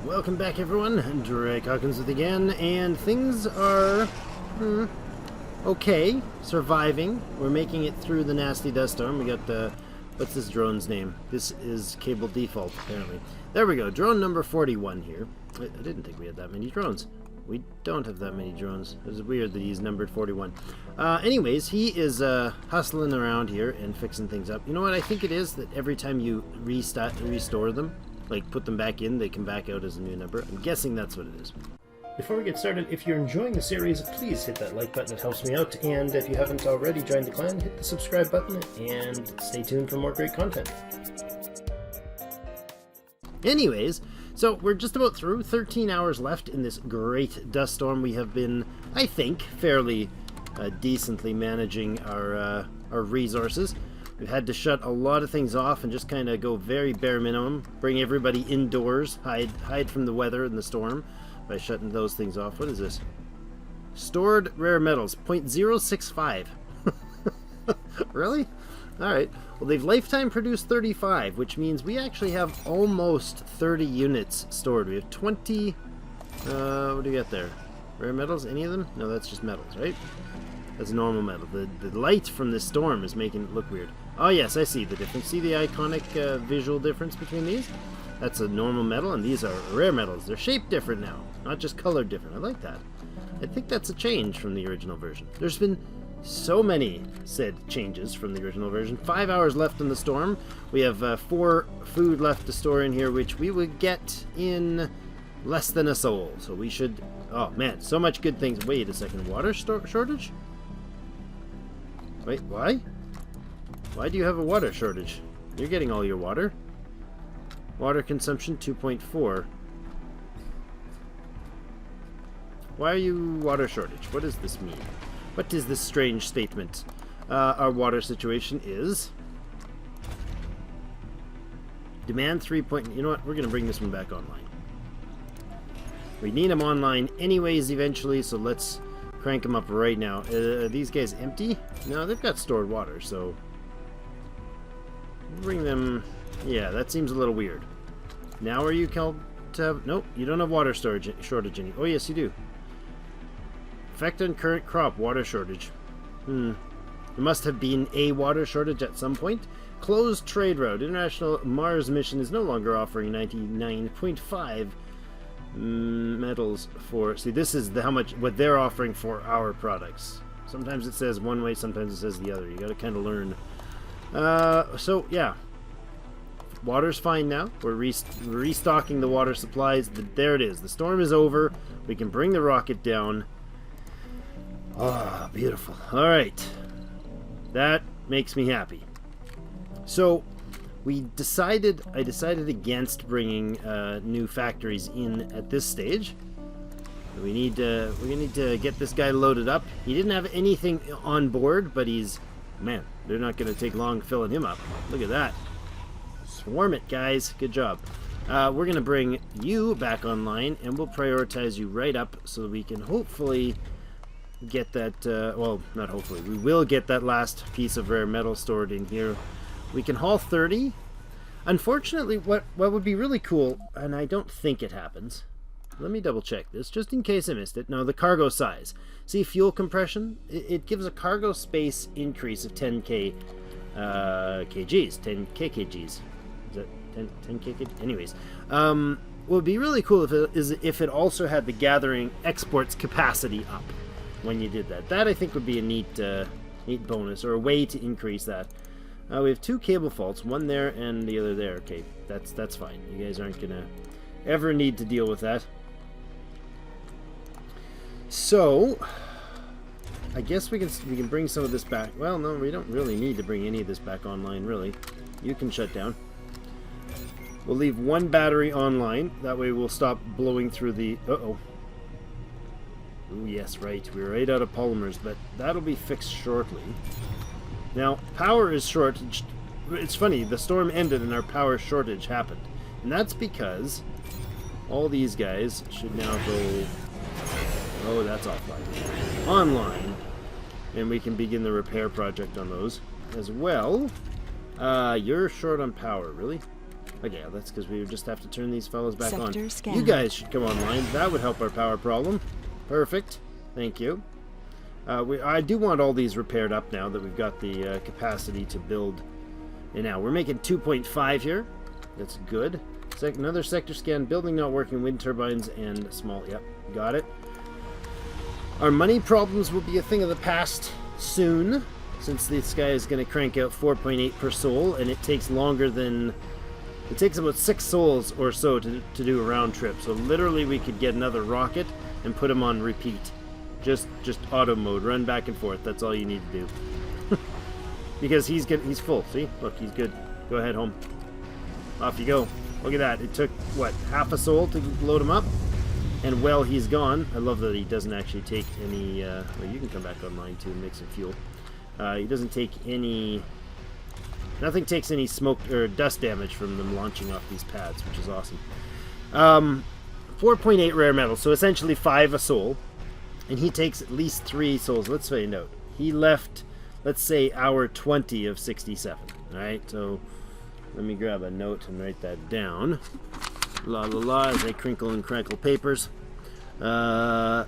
Welcome back, everyone. Drake Hawkins with again, and things are okay, surviving. We're making it through the nasty dust storm. We got the what's this drone's name? This is cable default, apparently. There we go. Drone number 41 here. I didn't think we had that many drones. We don't have that many drones. It's weird that he's numbered 41. Anyways, he is hustling around here and fixing things up. You know what I think it is? That every time you restore them, like put them back in, they come back out as a new number. I'm guessing that's what it is. Before we get started, if you're enjoying the series, please hit that like button. It helps me out. And if you haven't already joined the clan, hit the subscribe button and stay tuned for more great content. Anyways, so we're just about through. 13 hours left in this great dust storm. We have been, I think, fairly decently managing our resources. We've had to shut a lot of things off and just kind of go very bare minimum. Bring everybody indoors, hide from the weather and the storm by shutting those things off. What is this? Stored rare metals, 0.065. Really? Alright. Well, they've lifetime produced 35, which means we actually have almost 30 units stored. We have 20... what do we got there? Rare metals? Any of them? No, that's just metals, right? That's normal metal. The light from this storm is making it look weird. Oh yes, I see the difference. See the iconic visual difference between these? That's a normal metal, and these are rare metals. They're shaped different now, not just colored different. I like that. I think that's a change from the original version. There's been so many said changes from the original version. 5 hours left in the storm. We have 4 food left to store in here, which we would get in less than a soul. So we should... Oh man, so much good things. Wait a second, water shortage? Wait, why? Why do you have a water shortage? You're getting all your water. Water consumption 2.4. Why are you water shortage? What does this mean? What is this strange statement? Our water situation is... Demand 3. You know what? We're going to bring this one back online. We need them online anyways eventually, so let's crank them up right now. Are these guys empty? No, they've got stored water, so... Bring them... Yeah, that seems a little weird. Now are you called to have... Nope, you don't have water shortage any... Oh, yes, you do. Effect on current crop, water shortage. There must have been a water shortage at some point. Closed trade route. International Mars mission is no longer offering 99.5 metals for... See, this is how much... What they're offering for our products. Sometimes it says one way, sometimes it says the other. You gotta kind of learn... So, yeah. Water's fine now. We're restocking the water supplies. There it is. The storm is over. We can bring the rocket down. Ah, beautiful. Alright. That makes me happy. So, I decided against bringing new factories in at this stage. We need to get this guy loaded up. He didn't have anything on board, but he's... Man, they're not going to take long filling him up. Look at that. Swarm it, guys. Good job. We're going to bring you back online, and we'll prioritize you right up so that we can hopefully get that... well, not hopefully. We will get that last piece of rare metal stored in here. We can haul 30. Unfortunately, what would be really cool, and I don't think it happens... Let me double check this, just in case I missed it. No, the cargo size. See, fuel compression? It gives a cargo space increase of 10k kgs. 10k kgs. Is that 10k kgs? Anyways. What would be really cool if it also had the gathering exports capacity up when you did that. That, I think, would be a neat bonus, or a way to increase that. We have 2 cable faults, one there and the other there. Okay, that's fine. You guys aren't going to ever need to deal with that. So, I guess we can bring some of this back. Well, no, we don't really need to bring any of this back online, really. You can shut down. We'll leave 1 battery online. That way we'll stop blowing through the... Uh-oh. Oh, yes, right. We're right out of polymers, but that'll be fixed shortly. Now, power is shortage. It's funny, the storm ended and our power shortage happened. And that's because all these guys should now go... Oh, that's offline. Online. And we can begin the repair project on those as well. You're short on power, really? Okay, that's because we just have to turn these fellows back Sector on. scanned. You guys should come online. That would help our power problem. Perfect. Thank you. I do want all these repaired up now that we've got the capacity to build. And now we're making 2.5 here. That's good. Another sector scan. Building not working. Wind turbines and small. Yep, got it. Our money problems will be a thing of the past soon, since this guy is going to crank out 4.8 per soul, and it takes longer than... It takes about 6 souls or so to do a round trip. So literally we could get another rocket and put him on repeat. Just auto mode, run back and forth. That's all you need to do. Because he's full. See? Look, he's good. Go ahead, home. Off you go. Look at that. It took, what, half a soul to load him up? And well, he's gone. I love that he doesn't actually take any... well, you can come back online too and make some fuel. He doesn't take any... Nothing takes any smoke or dust damage from them launching off these pads, which is awesome. 4.8 rare metals, so essentially 5 a soul. And he takes at least 3 souls. Let's find out. He left, let's say, hour 20 of 67. Alright, so let me grab a note and write that down. La la la, as I crinkle and crackle papers. Hour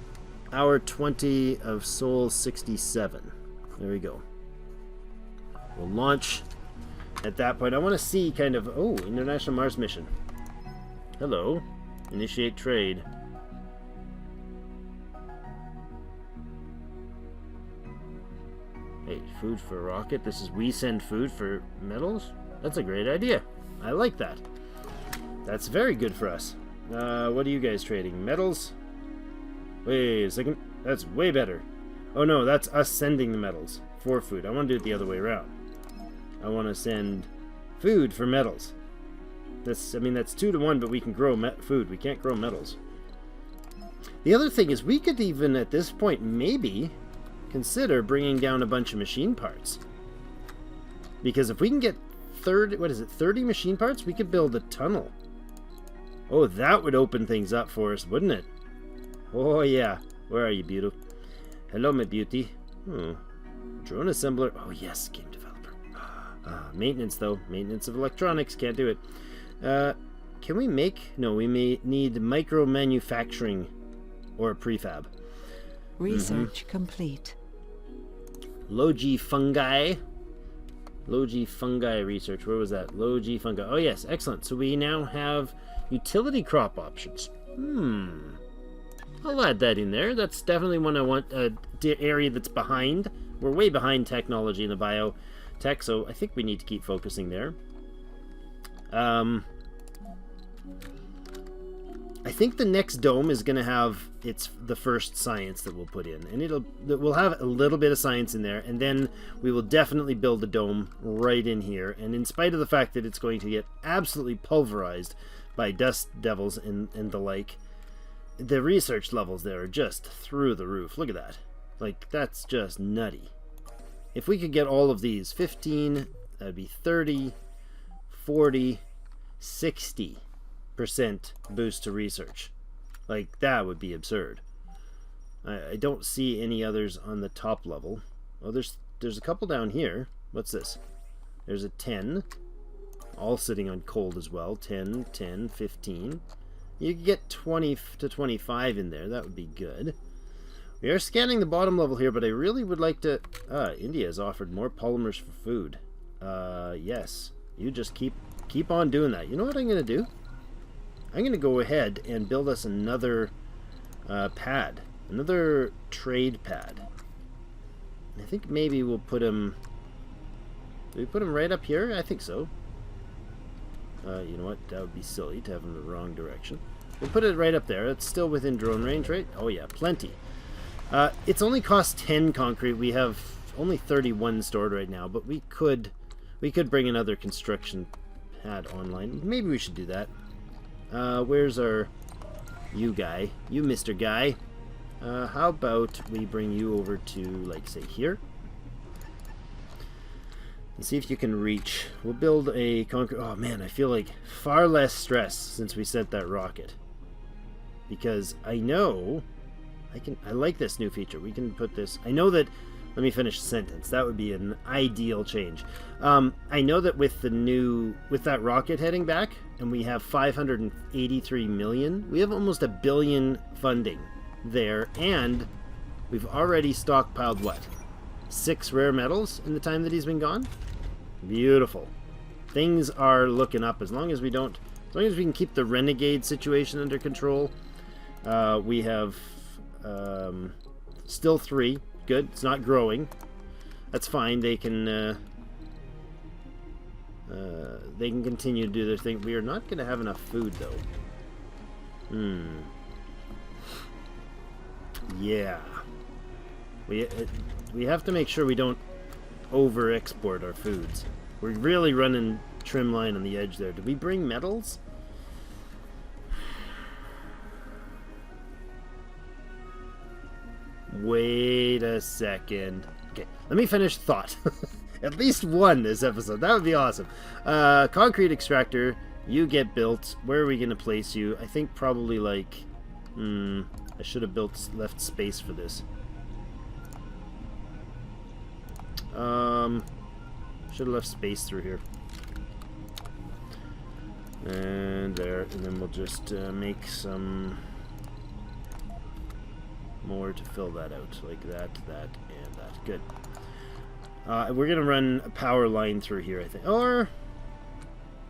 20 of soul 67. There we go. We'll launch at that point. I want to see kind of... Oh, International Mars mission. Hello. Initiate trade. Hey, food for a rocket. This is we send food for metals? That's a great idea. I like that. That's very good for us. What are you guys trading? Metals? Wait a second. That's way better. Oh no, that's us sending the metals for food. I want to do it the other way around. I want to send food for metals. I mean, that's 2 to 1, but we can grow food. We can't grow metals. The other thing is we could even, at this point, maybe consider bringing down a bunch of machine parts. Because if we can get 30 machine parts, we could build a tunnel. Oh, that would open things up for us, wouldn't it? Oh, yeah. Where are you, beauty? Hello, my beauty. Drone assembler. Oh, yes, game developer. Maintenance, though. Maintenance of electronics. Can't do it. Can we make... No, we may need micro manufacturing or a prefab. Research complete. Logi fungi. Logi fungi research. Where was that? Logi fungi. Oh, yes. Excellent. So we now have utility crop options. I'll add that in there. That's definitely one I want. The area that's behind. We're way behind technology in the biotech, so I think we need to keep focusing there. I think the next dome is going to have the first science that we'll put in, and we'll have a little bit of science in there, and then we will definitely build a dome right in here. And in spite of the fact that it's going to get absolutely pulverized by dust devils and the like, the research levels there are just through the roof. Look at that. Like, that's just nutty. If we could get all of these, 15, that'd be 30, 40, 60% boost to research. Like, that would be absurd. I don't see any others on the top level. Oh, there's a couple down here. What's this? There's a 10. All sitting on cold as well. 10, 10, 15. You could get 20 to 25 in there. That would be good. We are scanning the bottom level here, but I really would like to... India has offered more polymers for food. Yes. You just keep on doing that. You know what I'm going to do? I'm going to go ahead and build us another pad. Another trade pad. I think maybe we'll put him... Do we put him right up here? I think so. You know what? That would be silly to have him in the wrong direction. We'll put it right up there. It's still within drone range, right? Oh yeah, plenty. It's only cost 10 concrete. We have only 31 stored right now, but we could bring another construction pad online. Maybe we should do that. Where's our... You guy. You Mr. Guy. How about we bring you over to, like, say, here? And see if you can reach. We'll build a concrete... Oh, man, I feel like far less stress since we sent that rocket. Because I know... I like this new feature. We can put this... I know that Let me finish the sentence. That would be an ideal change. I know that with that rocket heading back, and we have 583 million, we have almost $1 billion funding there, and we've already stockpiled what? 6 rare metals in the time that he's been gone? Beautiful. Things are looking up as long as we can keep the renegade situation under control. We have still 3. Good. It's not growing. That's fine. They can continue to do their thing. We are not going to have enough food though. Yeah. We have to make sure we don't over-export our foods. We're really running trim line on the edge there. Did we bring metals? Wait a second. Okay, let me finish thought. At least one this episode. That would be awesome. Concrete extractor, you get built. Where are we going to place you? I think probably like... I should have left space for this. Should have left space through here. And there. And then we'll just make some... more to fill that out, like that, and that. Good. We're gonna run a power line through here, I think. Or,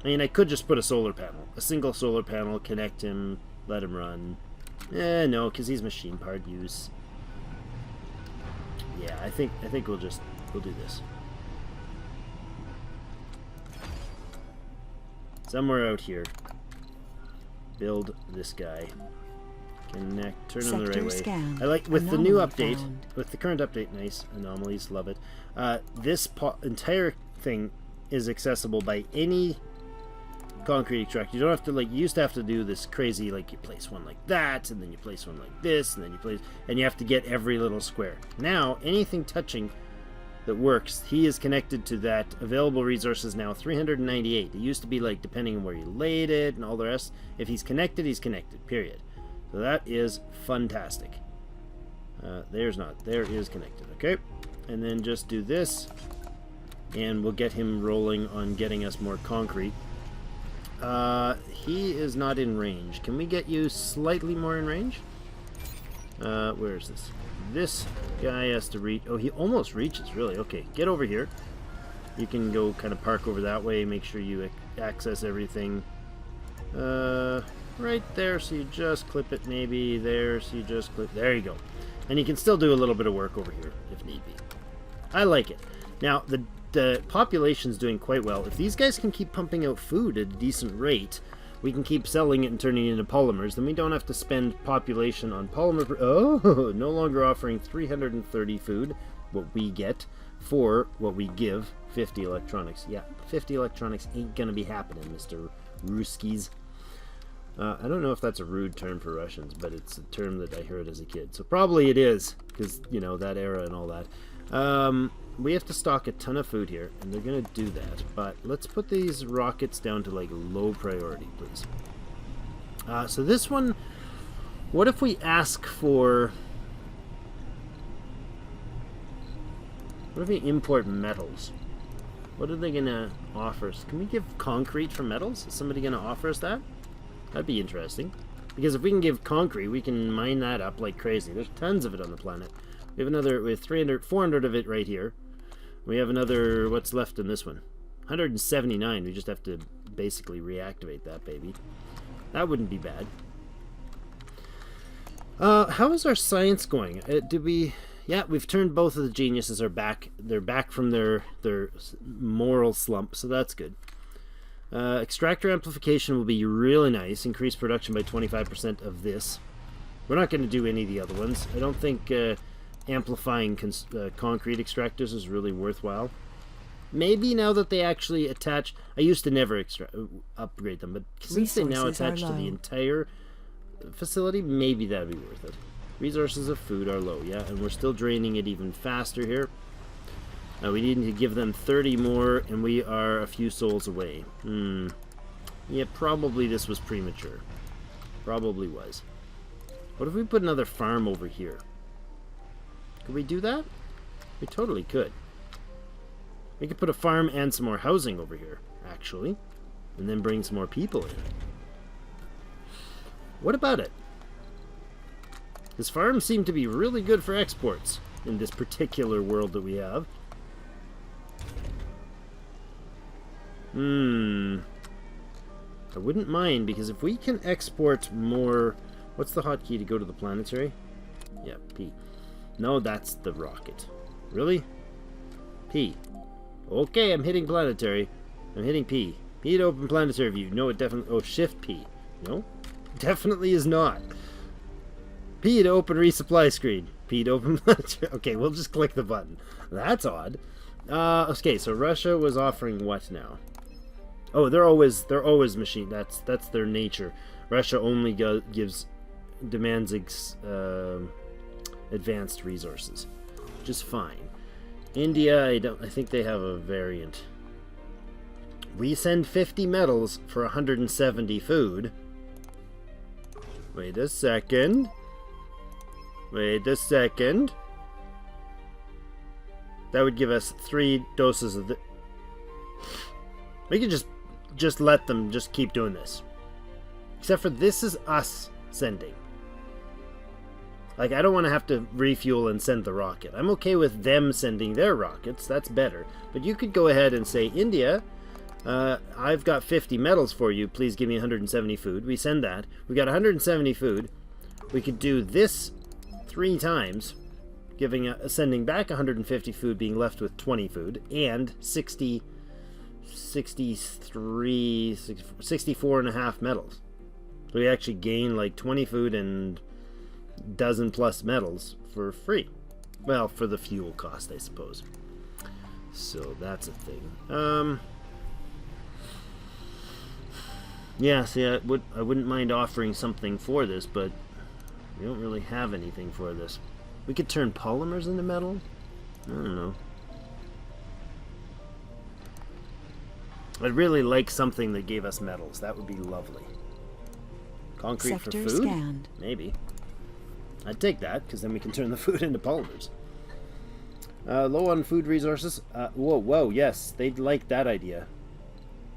I mean, I could just put a solar panel, a single solar panel, connect him, let him run. No, because he's machine part use. Yeah, I think we'll do this. Somewhere out here, build this guy. Connect, turn him the right way. Scanned. I like, with the new update, found. with the current update, nice, anomalies, love it. This entire thing is accessible by any concrete extractor. You don't have to, like, you used to have to do this crazy, like, you place one like that, and then you place one like this, and then you place, and you have to get every little square. Now, anything touching that works, he is connected to that. Available resources now 398. It used to be, like, depending on where you laid it and all the rest. If he's connected, period. So that is fantastic. There is connected. Okay, and then just do this, and we'll get him rolling on getting us more concrete. He is not in range. Can we get you slightly more in range? Where is this? This guy has to reach. Oh, he almost reaches, really. Okay, get over here. You can go kind of park over that way. Make sure you access everything. Right there, so you just clip it, maybe there, so you just clip, there you go. And you can still do a little bit of work over here, if need be. I like it. Now, the population's doing quite well. If these guys can keep pumping out food at a decent rate, we can keep selling it and turning it into polymers, then we don't have to spend population on polymer. Oh, no longer offering 330 food, what we get, for what we give, 50 electronics. Yeah, 50 electronics ain't gonna be happening, Mr. Ruskies. I don't know if that's a rude term for Russians, but it's a term that I heard as a kid. So probably it is, because, you know, that era and all that. We have to stock a ton of food here, and they're going to do that. But let's put these rockets down to, like, low priority, please. So this one, what if we ask for... What if we import metals? What are they going to offer us? Can we give concrete for metals? Is somebody going to offer us that? That'd be interesting. Because if we can give concrete, we can mine that up like crazy. There's tons of it on the planet. We have another, with 400 of it right here. We have another, what's left in this one? 179. We just have to basically reactivate that baby. That wouldn't be bad. How is our science going? Did we... Yeah, we've turned both of the geniuses are back. They're back from their moral slump, so that's good. Extractor amplification will be really nice. Increase production by 25% of this. We're not going to do any of the other ones. I don't think amplifying concrete extractors is really worthwhile. Maybe now that they actually attach... I used to never upgrade them, but since they now attach to the entire facility, maybe that would be worth it. Resources of food are low, yeah, and we're still draining it even faster here. We need to give them 30 more, and we are a few souls away. Yeah, probably this was premature. Probably was. What if we put another farm over here? Could we do that? We totally could. We could put a farm and some more housing over here, actually. And then bring some more people in. What about it? This farm seemed to be really good for exports in this particular world that we have. I wouldn't mind, because if we can export more... What's the hotkey to go to the planetary? Yeah, P. No, that's the rocket. Really? P. Okay, I'm hitting planetary. I'm hitting P. P to open planetary view. No, it definitely... Oh, Shift P. No? Definitely is not. P to open resupply screen. P to open planetary... Okay, we'll just click the button. That's odd. Okay, so Russia was offering what now? Oh, they're always machine. That's their nature. Russia only demands advanced resources, which is fine. India, I think they have a variant. We send 50 metals for 170 food. Wait a second. Wait a second. That would give us 3 doses of the... We could just let them just keep doing this. Except for this is us sending. Like, I don't want to have to refuel and send the rocket. I'm okay with them sending their rockets. That's better. But you could go ahead and say, India, I've got 50 metals for you. Please give me 170 food. We send that. We got 170 food. We could do this 3 times, sending back 150 food, being left with 20 food, and 64 and a half metals. So we actually gain like 20 food and dozen plus metals for free. Well, for the fuel cost, I suppose. So that's a thing. Yeah, see, I wouldn't mind offering something for this, but we don't really have anything for this. We could turn polymers into metal? I don't know. I'd really like something that gave us metals. That would be lovely. Concrete Sector for food? Scanned. Maybe. I'd take that, because then we can turn the food into polymers. Low on food resources. Whoa, yes, they'd like that idea.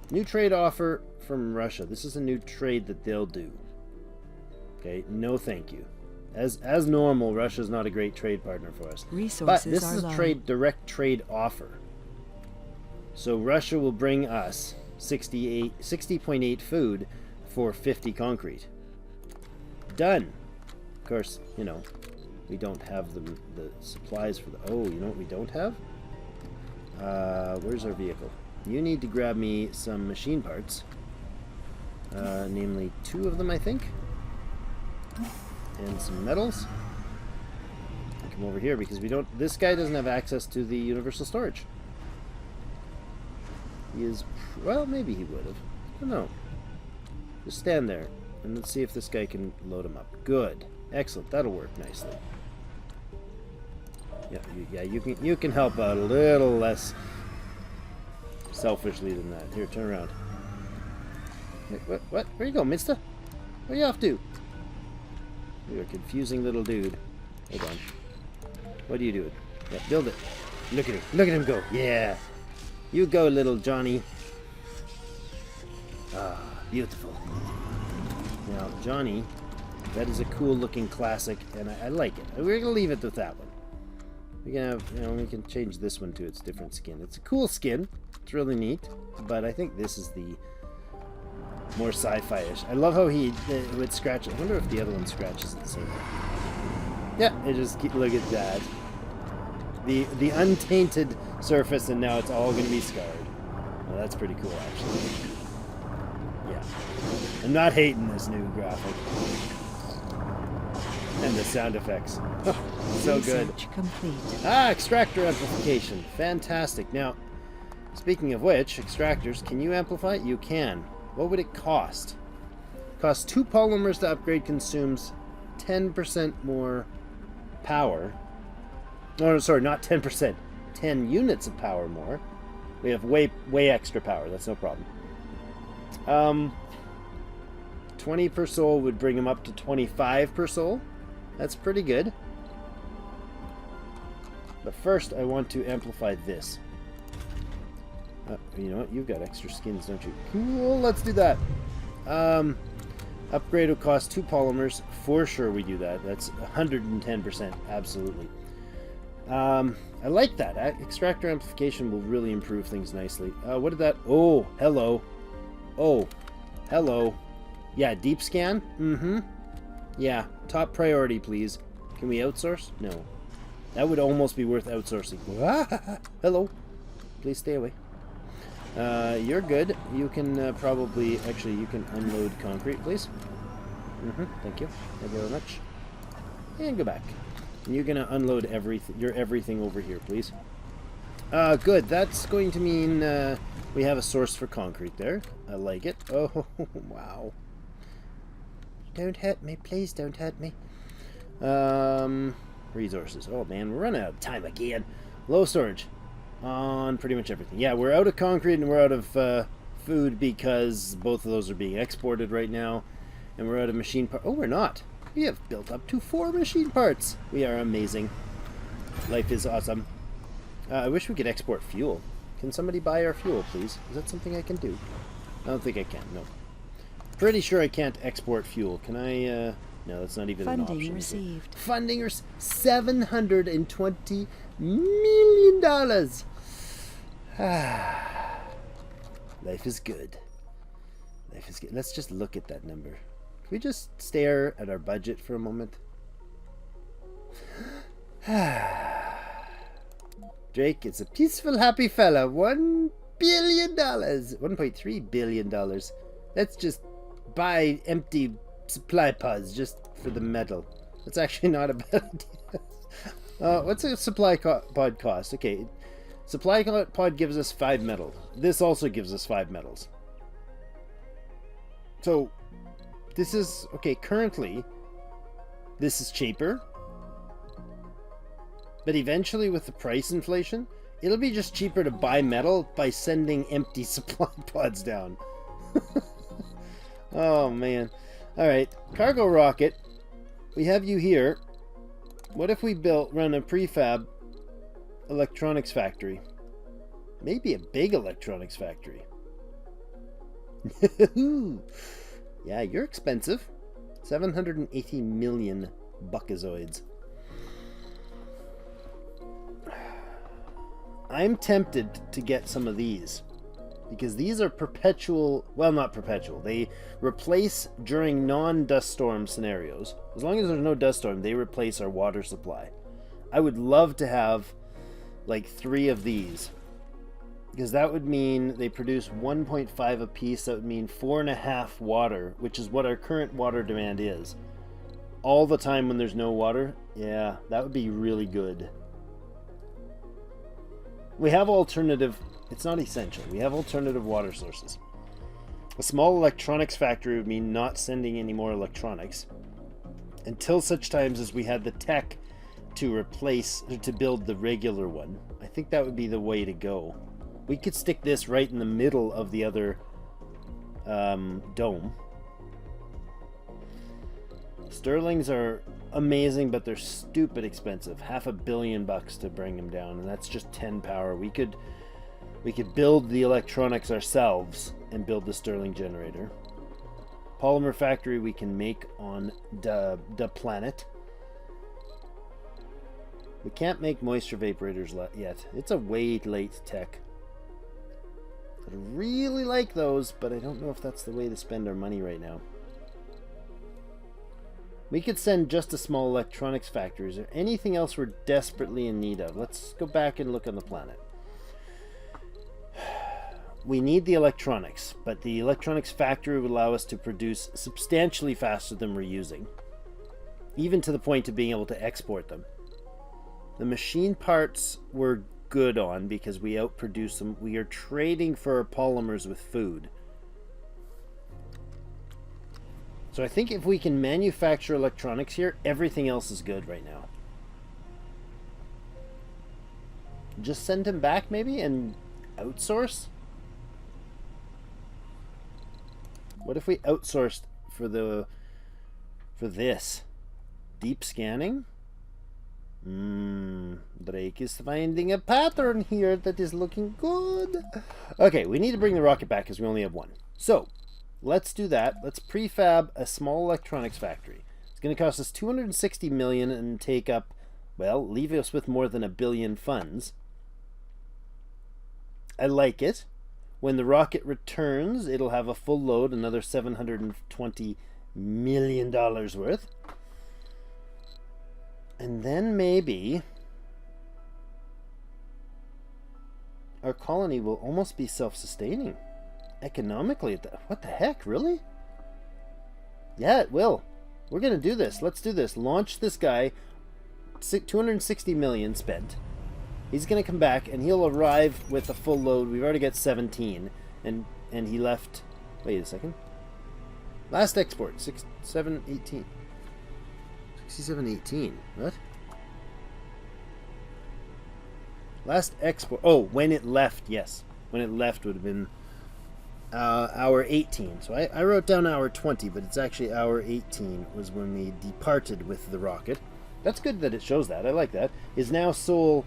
New trade offer from Russia. This is a new trade that they'll do. Okay, no thank you. As normal, Russia's not a great trade partner for us. Resources but this are is a low. direct trade offer. So Russia will bring us 60.8 food for 50 concrete. Done. Of course, you know, we don't have the supplies for the... Oh, you know what we don't have? Where's our vehicle? You need to grab me some machine parts. Namely 2 of them, I think. And some metals. Come over here because we don't... This guy doesn't have access to the universal storage. He is... Well, maybe he would have. I don't know. Just stand there and let's see if this guy can load him up. Good. Excellent. That'll work nicely. Yeah, you can help out a little less selfishly than that. Here, turn around. Wait, what? Where you go, mister? Where you off to? You're a confusing little dude. Hold on. What are you doing? Yeah, build it. Look at him. Look at him go. Yeah. You go, little Johnny. Ah, beautiful. Now, Johnny, that is a cool looking classic, and I like it. We're gonna leave it with that one. We can have, we can change this one to its different skin. It's a cool skin. It's really neat, but I think this is the more sci-fi-ish. I love how he would scratch it. I wonder if the other one scratches it the same way. Yeah, it just look at that. The untainted surface, and now it's all going to be scarred. Well, that's pretty cool, actually. Yeah. I'm not hating this new graphic. And the sound effects. So good. Research complete. Ah, extractor amplification. Fantastic. Now, speaking of which, extractors, can you amplify it? You can. What would it cost? Costs 2 polymers to upgrade, consumes 10% more power. No, sorry, not 10%. 10 units of power more. We have way extra power. That's no problem. 20 per soul would bring him up to 25 per soul. That's pretty good. But first, I want to amplify this. You know what? You've got extra skins, don't you? Cool, let's do that. Upgrade will cost 2 polymers. For sure we do that. That's 110%. Absolutely. I like that. Extractor amplification will really improve things nicely. What did that... Oh, hello. Oh, hello. Yeah, deep scan? Mm-hmm. Yeah, top priority, please. Can we outsource? No. That would almost be worth outsourcing. Hello. Please stay away. You're good. You can probably... Actually, you can unload concrete, please. Thank you. Thank you very much. And go back. And you're going to unload everything over here, please. Good. That's going to mean we have a source for concrete there. I like it. Oh, wow. Don't hurt me. Please don't hurt me. Resources. Oh, man. We're running out of time again. Low storage. On pretty much everything. Yeah, we're out of concrete and we're out of food because both of those are being exported right now. And we're out of machine parts. Oh, we're not. We have built up to 4 machine parts. We are amazing. Life is awesome. I wish we could export fuel. Can somebody buy our fuel, please? Is that something I can do? I don't think I can, no. Pretty sure I can't export fuel. Can I, no, that's not even an option. Funding received. Funding $720 million. Life is good. Life is good. Let's just look at that number. Can we just stare at our budget for a moment? Drake is a peaceful, happy fella. $1 billion. $1.3 billion. Let's just buy empty supply pods just for the metal. That's actually not a bad idea. What's a supply pod cost? Okay, supply pod gives us 5 metal. This also gives us 5 metals. So, this is... Okay, currently, this is cheaper. But eventually, with the price inflation, it'll be just cheaper to buy metal by sending empty supply pods down. Oh, man. Alright, cargo rocket. We have you here. What if we run a prefab electronics factory? Maybe a big electronics factory. Yeah, you're expensive. 780 million buckazoids. I'm tempted to get some of these. Because these are perpetual... Well, not perpetual. They replace during non-dust storm scenarios. As long as there's no dust storm, they replace our water supply. I would love to have, like, 3 of these. Because that would mean they produce 1.5 a piece. That would mean 4.5 water, which is what our current water demand is. All the time when there's no water. Yeah, that would be really good. We have alternative... It's not essential. We have alternative water sources. A small electronics factory would mean not sending any more electronics until such times as we had the tech to build the regular one. I think that would be the way to go. We could stick this right in the middle of the other dome. Sterlings are amazing, but they're stupid expensive. $500 million to bring them down, and that's just 10 power. We could build the electronics ourselves and build the Sterling generator. Polymer factory we can make on the planet. We can't make moisture vaporators yet. It's a way late tech. I really like those, but I don't know if that's the way to spend our money right now. We could send just a small electronics factory. Is there anything else we're desperately in need of? Let's go back and look on the planet. We need the electronics, but the electronics factory would allow us to produce substantially faster than we're using. Even to the point of being able to export them. The machine parts we're good on because we outproduce them. We are trading for our polymers with food. So I think if we can manufacture electronics here, everything else is good right now. Just send him back maybe and outsource? What if we outsourced for this? Deep scanning? Drake is finding a pattern here that is looking good. Okay, we need to bring the rocket back because we only have one. So, let's do that. Let's prefab a small electronics factory. It's going to cost us 260 million and take up, well, leave us with more than $1 billion funds. I like it. When the rocket returns, it'll have a full load, another $720 million worth. And then maybe our colony will almost be self-sustaining economically. What the heck, really? Yeah, it will. We're going to do this. Let's do this. Launch this guy. 260 million spent. He's going to come back and he'll arrive with a full load. We've already got 17. And he left... Wait a second. Last export. 6718. 6718. What? Last export. Oh, when it left. Yes. When it left would have been hour 18. So I wrote down hour 20, but it's actually hour 18 was when we departed with the rocket. That's good that it shows that. I like that. Is now Sol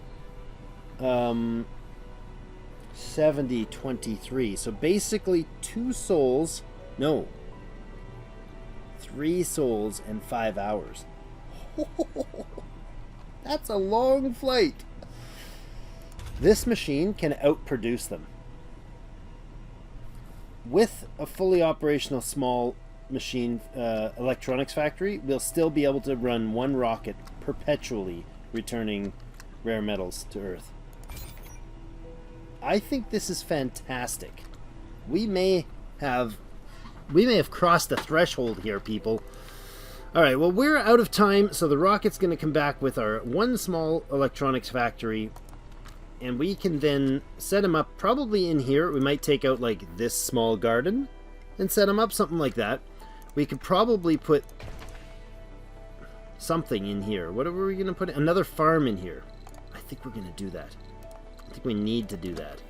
7023. So basically 2 souls. No. 3 souls and 5 hours. That's a long flight. This machine can outproduce them. With a fully operational small machine electronics factory, we'll still be able to run one rocket perpetually, returning rare metals to Earth. I think this is fantastic. We may have crossed a threshold here, people. All right, well, we're out of time, so the rocket's going to come back with our one small electronics factory, and we can then set them up probably in here. We might take out, like, this small garden and set them up, something like that. We could probably put something in here. What are we going to put? Another farm in here. I think we're going to do that. I think we need to do that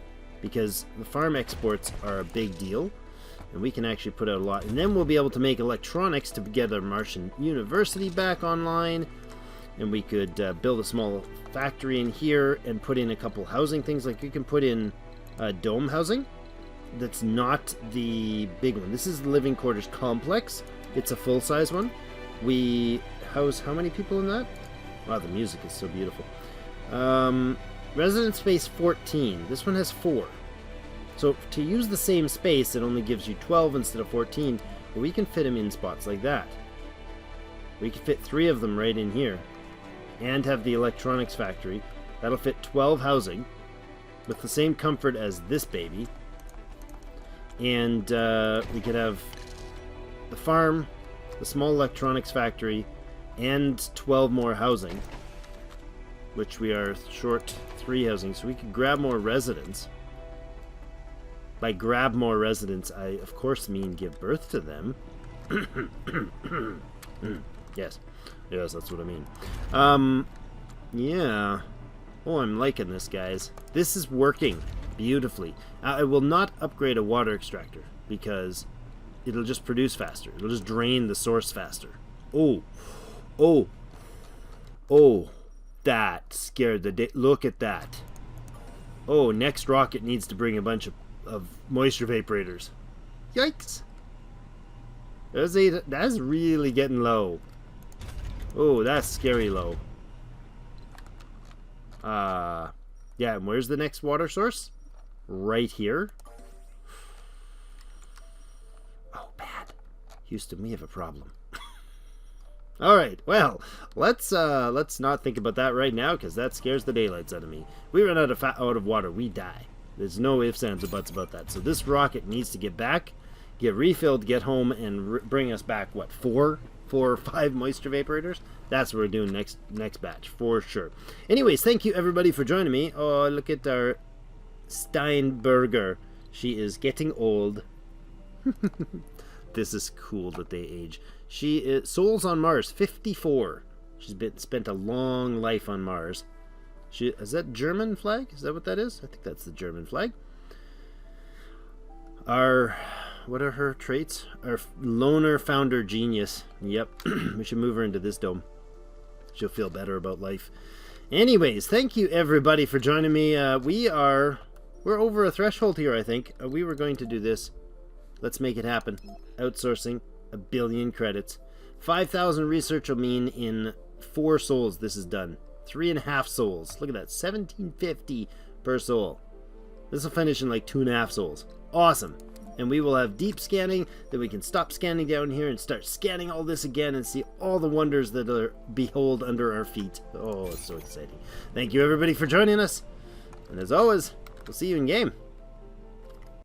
because the farm exports are a big deal. And we can actually put out a lot. And then we'll be able to make electronics to get our Martian University back online. And we could build a small factory in here and put in a couple housing things. Like you can put in dome housing. That's not the big one. This is the living quarters complex. It's a full-size one. We house how many people in that? Wow, the music is so beautiful. Resident space 14. This one has 4. So to use the same space, it only gives you 12 instead of 14, but we can fit them in spots like that. We can fit 3 of them right in here and have the electronics factory. That'll fit 12 housing with the same comfort as this baby. And we could have the farm, the small electronics factory, and 12 more housing, which we are short 3 housing. So we could grab more residents. By grab more residents, I of course mean give birth to them. Yes, that's what I mean. Yeah. Oh, I'm liking this, guys. This is working beautifully. I will not upgrade a water extractor because it'll just produce faster. It'll just drain the source faster. Oh, that scared the day. Look at that. Oh, next rocket needs to bring a bunch of moisture vaporators. Yikes. That's really getting low. Oh, that's scary low. Yeah, and where's the next water source? Right here. Oh, bad. Houston, we have a problem. All right, well, let's not think about that right now because that scares the daylights out of me. We run out of water, we die. There's no ifs, ands, or buts about that. So this rocket needs to get back, get refilled, get home, and bring us back, what, 4 or 5 moisture vaporators? That's what we're doing next batch, for sure. Anyways, thank you, everybody, for joining me. Oh, look at our Steinberger. She is getting old. This is cool that they age. She is Souls on Mars, 54. She's spent a long life on Mars. Is that German flag? Is that what that is? I think that's the German flag. What are her traits? Our loner founder genius. Yep. We should move her into this dome. she'll feel better about life. Anyways, thank you everybody for joining me. We're over a threshold here, I think. We were going to do this. Let's make it happen. Outsourcing, 1 billion credits. 5,000 research will mean in 4 souls this is done. 3.5 souls. Look at that, 1750 per soul. This will finish in like 2.5 souls. Awesome. And we will have deep scanning, then we can stop scanning down here and start scanning all this again and see all the wonders that are behold under our feet. Oh, it's so exciting. Thank you everybody for joining us. And as always, we'll see you in game.